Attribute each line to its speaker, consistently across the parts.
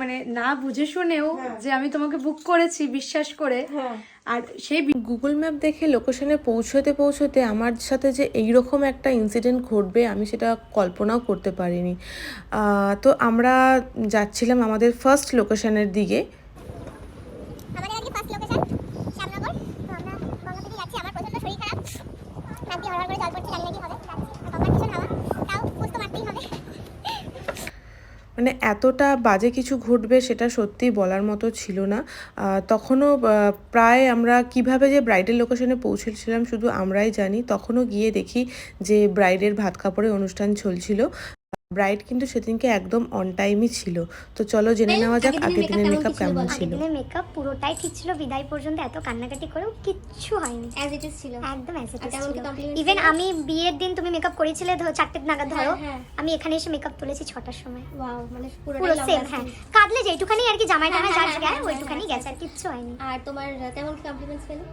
Speaker 1: মানে না বুঝে শুনেও যে আমি তোমাকে বুক করেছি বিশ্বাস করে। আর সেই
Speaker 2: গুগল ম্যাপ দেখে লোকেশনে পৌঁছতে পৌঁছতে আমার সাথে যে এইরকম একটা ইনসিডেন্ট ঘটবে আমি সেটা কল্পনাও করতে পারিনি। তো আমরা যাচ্ছিলাম আমাদের ফার্স্ট লোকেশনের দিকে।
Speaker 3: আমাদের আজকে ফার্স্ট লোকেশন শ্যামনগর। তো আমরা গঙ্গা থেকে যাচ্ছি। আমার প্রচন্ড শরীর খারাপ, নাক দিয়ে হরহর করে জল পড়ছে, জানি না কি হবে। গঙ্গার ভীষণ হাওয়া, তাও বুঝতে মারতেই হবে।
Speaker 2: মানে এতটা বাজে কিছু ঘটবে সেটা সত্যিই বলার মতো ছিল না। তখনও প্রায় আমরা কিভাবে যে ব্রাইডের লোকেশনে পৌঁছেছিলাম শুধু আমরাই জানি। তখনও গিয়ে দেখি যে ব্রাইডের ভাত কাপড়ের অনুষ্ঠান চলছিল। ব্রাইড কিন্তু সেদিনকে একদম অন টাইমই ছিল। তো চলো জেনে নেওয়া যাক আগের দিনের মেকআপ কেমন ছিল।
Speaker 3: আগের দিনের মেকআপ পুরোটাই ঠিক ছিল, বিদায় পর্যন্ত এত কান্নাকাটি করেও কিচ্ছু হয়নি,
Speaker 4: অ্যাজ ইট ইজ ছিল,
Speaker 3: একদম অ্যাজ ইট ইজ
Speaker 4: তেমন কি
Speaker 3: ছিল।
Speaker 4: কমপ্লিমেন্ট
Speaker 3: ইভেন আমি বিয়ের দিন তুমি মেকআপ করেছিলে 4টে নাগাদ ধরো,
Speaker 4: হ্যাঁ।
Speaker 3: আমি এখানে এসে মেকআপ তুলেছি 6টার সময়।
Speaker 4: ওয়াও, মানে
Speaker 3: পুরো
Speaker 4: পুরোটাই
Speaker 3: সেম। হ্যাঁ, কাঁদলে যেটুখানি আর কি জামাই টামাই
Speaker 4: হ্যাঁ,
Speaker 3: যা
Speaker 4: হ্যাঁ,
Speaker 3: গায়ে ওইটুখানি গেছে, আর কিচ্ছু হয়নি।
Speaker 4: আর তোমার তেমন কি কমপ্লিমেন্টস পেলে?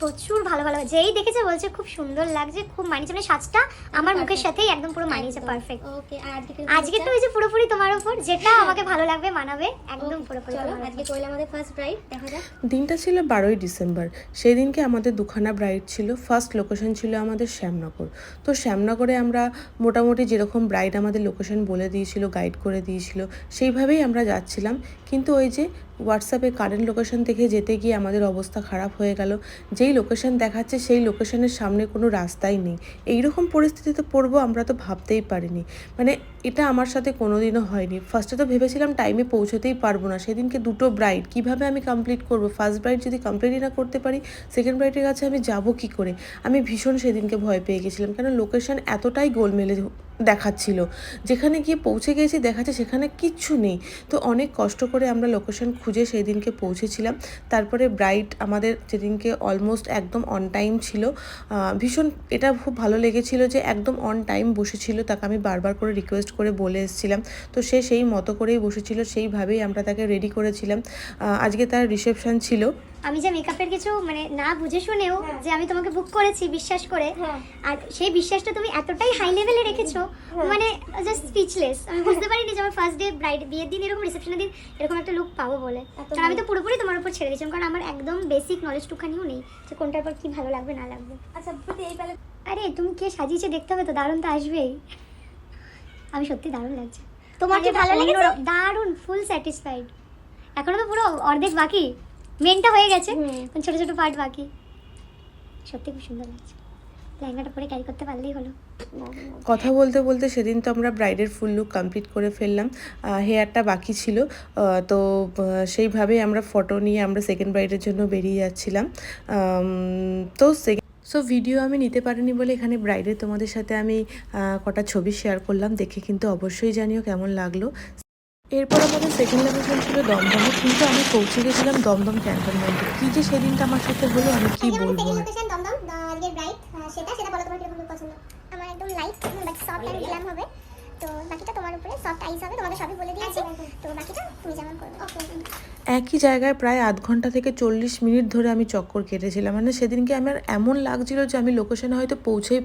Speaker 3: প্রচুর ভালো ভালো, যেই দেখেছে বলছে খুব সুন্দর লাগছে, খুব মানিয়েছে, মানে সাজটা আমার মুখের সাথেই একদম পুরো মানিয়েছে, পারফেক্ট।
Speaker 4: ওকে, আর
Speaker 3: আজকে তো ওই যে পুরোপুরি তোমার উপর, যেটা আমাকে ভালো লাগবে মানাবে একদম পুরোপুরি।
Speaker 4: চলো আজকে কইলে আমাদের ফার্স্ট ব্রাইড দেখা যাক।
Speaker 2: দিনটা ছিল 12ই ডিসেম্বর। সেই দিনকে আমাদের দুখানা ব্রাইড ছিল। ফার্স্ট লোকেশন ছিল আমাদের শ্যামনগর। তো শ্যামনগরে আমরা মোটামুটি যেরকম ব্রাইড আমাদের লোকেশন বলে দিয়েছিল, গাইড করে দিয়েছিল, সেইভাবেই আমরা যাচ্ছিলাম। কিন্তু ওই যে হোয়াটসঅ্যাপে কারেন্ট লোকেশন দেখে যেতে গিয়ে আমাদের অবস্থা খারাপ হয়ে গেল। যেই লোকেশন দেখাচ্ছে সেই লোকেশনের সামনে কোনো রাস্তাই নেই। এইরকম পরিস্থিতিতে পড়বো আমরা তো ভাবতেই পারিনি। মানে এটা আমার সাথে কোনোদিনও হয়নি। ফার্স্টে তো ভেবেছিলাম টাইমে পৌঁছতেই পারবো না। সেদিনকে দুটো ব্রাইড কীভাবে আমি কমপ্লিট করব? ফার্স্ট ব্রাইড যদি কমপ্লিটই না করতে পারি, সেকেন্ড ব্রাইডের কাছে আমি যাব কী করে? আমি ভীষণ সেদিনকে ভয় পেয়ে গেছিলাম, কারণ লোকেশন এতটাই গোলমেলে দেখাচ্ছিল। যেখানে গিয়ে পৌঁছে গেছি দেখাচ্ছে সেখানে কিচ্ছু নেই। তো অনেক কষ্ট করে আমরা লোকেশন খুঁজে সেই দিনকে পৌঁছেছিলাম। তারপরে ব্রাইড আমাদের যেদিনকে অলমোস্ট একদম অন টাইম ছিল। ভীষণ এটা খুব ভালো লেগেছিল যে একদম অন টাইম বসেছিল। তাকে আমি বারবার করে রিকোয়েস্ট করে বলে এসেছিলাম, তো সে সেই মতো করেই বসেছিল, সেইভাবেই আমরা তাকে রেডি করেছিলাম। আজকে তার রিসেপশন ছিল।
Speaker 3: আমি যে মেকআপের কিছু মানে না বুঝে শুনেও যে আমি তোমাকে বুক করেছি বিশ্বাস করে, আর সেই বিশ্বাসটা তুমি এতটাই হাই লেভেলে রেখেছো, মানে জাস্ট স্পিচলেস। আমি বুঝতে পারিনি যে আমার ফার্স্ট ডে ব্রাইড বিয়ের দিন এরকম রিসেপশনের দিন এরকম একটা লুক পাবো বলে। কারণ আমি তো পুরোপুরি তোমার উপর ছেড়ে দিয়েছিলাম, কারণ আমার একদম বেসিক নলেজ টুখানিও নেই যে কোনটার পর কি ভালো লাগবে না লাগবে।
Speaker 4: আচ্ছা প্রতি এই প্যালেট,
Speaker 3: আরে তুমি কে সাজিয়েছে দেখতে হবে তো, দারুণ তো আসবেই। আমি সত্যি দারুণ লাগছে। তোমার কি ভালো লেগেছে? দারুণ, ফুল স্যাটিসফাইড। এখনো তো পুরো অর্ধেক বাকি, মেনটা হয়ে গেছে, ছোট ছোট পার্ট বাকি। সত্যি খুব সুন্দর লাগছে, লেহেঙ্গাটা পরে ক্যারি করতে পারলেই হলো।
Speaker 2: কথা বলতে বলতে সেদিন তো আমরা ব্রাইডের ফুল লুক কমপ্লিট করে ফেললাম। হেয়ারটা বাকি ছিল। তো সেইভাবেই আমরা ফটো নিয়ে আমরা সেকেন্ড ব্রাইডের জন্য বেরিয়ে যাচ্ছিলাম। তো সো ভিডিও আমি নিতে পারিনি বলে এখানে ব্রাইডের তোমাদের সাথে আমি কটা ছবি শেয়ার করলাম। দেখে কিন্তু অবশ্যই জানিও কেমন লাগলো। এরপর আমাদের সেকেন্ড লোকেশন ছিল দমদমে, কিন্তু আমি পৌঁছে গেছিলাম দমদম ক্যান্টনমেন্টে। কী যে সেদিনটা আমার সাথে হলো আমি কি বলবো।
Speaker 3: লোকেশন দমদম, আজকের ব্রাইড সেটা বলো তোমার কিরকম পছন্দ? আমার একদম light but soft and glam হবে। তো বাকিটা তোমার উপরে, সফট আইস হবে, তোমাদের সবই বলে দিয়েছি। তো বাকিটা তুমি যেমন করবে। ওকে।
Speaker 2: একই জায়গায় প্রায় আধ ঘন্টা থেকে 40 মিনিট ধরে আমি চক্কর কেটেছিলাম। মানে সেদিনকে আমার এমন লাগছিল যে আমি লোকেশনে হয়তো পৌঁছেই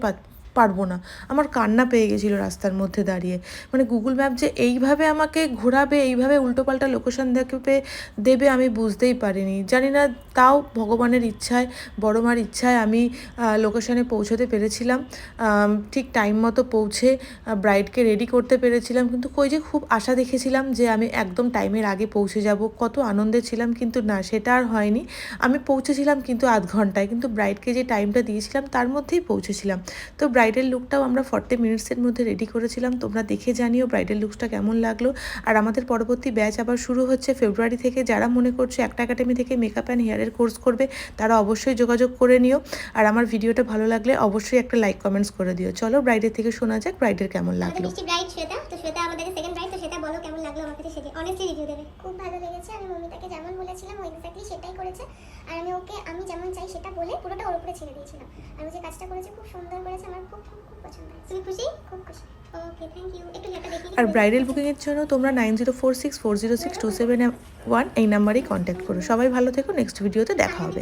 Speaker 2: পারবো না। আমার কান্না পেয়ে গেছিলো রাস্তার মধ্যে দাঁড়িয়ে। মানে গুগল ম্যাপ যে এইভাবে আমাকে ঘোরাবে, এইভাবে উল্টোপাল্টা লোকেশন দেবে আমি বুঝতেই পারিনি। জানি না, তাও ভগবানের ইচ্ছায়, বড় মার ইচ্ছায় আমি লোকেশনে পৌঁছতে পেরেছিলাম। ঠিক টাইম মতো পৌঁছে ব্রাইডকে রেডি করতে পেরেছিলাম। কিন্তু কই যে খুব আশা দেখেছিলাম যে আমি একদম টাইমের আগে পৌঁছে যাব, কত আনন্দে ছিলাম। কিন্তু না, সেটা আর হয়নি। আমি পৌঁছেছিলাম কিন্তু আধ ঘন্টায়, কিন্তু ব্রাইডকে যে টাইমটা দিয়েছিলাম তার মধ্যেই পৌঁছেছিলাম। তো ব্রাইডাল লুকটাও আমরা 40 মিনিটসের মধ্যে রেডি করেছিলাম। তোমরা দেখে জানিও ব্রাইডাল লুকসটা কেমন লাগলো। আর আমাদের পরবর্তী ব্যাচ আবার শুরু হচ্ছে ফেব্রুয়ারি থেকে। যারা মনে করছো একটা একাডেমি থেকে মেকআপ অ্যান্ড হেয়ারের কোর্স করবে তারা অবশ্যই যোগাযোগ করে নিও। আর আমার ভিডিওটা ভালো লাগলে অবশ্যই একটা লাইক কমেন্টস করে দিও। চলো ব্রাইডের থেকে শোনা যাক ব্রাইডের কেমন লাগলো।
Speaker 3: ব্রাইড শ্বেতা, তো শ্বেতা আমাদের সেকেন্ড ব্রাইড, তো সেটা বলো কেমন লাগলো আমার কাছে, সেটা অনেস্টলি রিভিউ দেবে। খুব ভালো লেগেছে। আমি মমিতাকে যেমন বলেছিলাম ও এক্স্যাক্টলি সেটাই করেছে। আর আমি ওকে আমি যেমন চাই সেটা বলে পুরোটা ওর উপরে ছেড়ে দিয়েছিলাম। আর ও যে কাজটা করেছে খুব সুন্দর করেছে, আমার খুব খুব খুব পছন্দ হয়েছে। তুমি খুশি? খুব খুশি। ওকে, থ্যাংক ইউ। একটু লেটা দেখি।
Speaker 2: আর ব্রাইডাল বুকিংয়ের জন্য তোমরা 9046406271 এই নাম্বারেই কন্ট্যাক্ট করো। সবাই ভালো থেকো, নেক্সট ভিডিওতে দেখা হবে।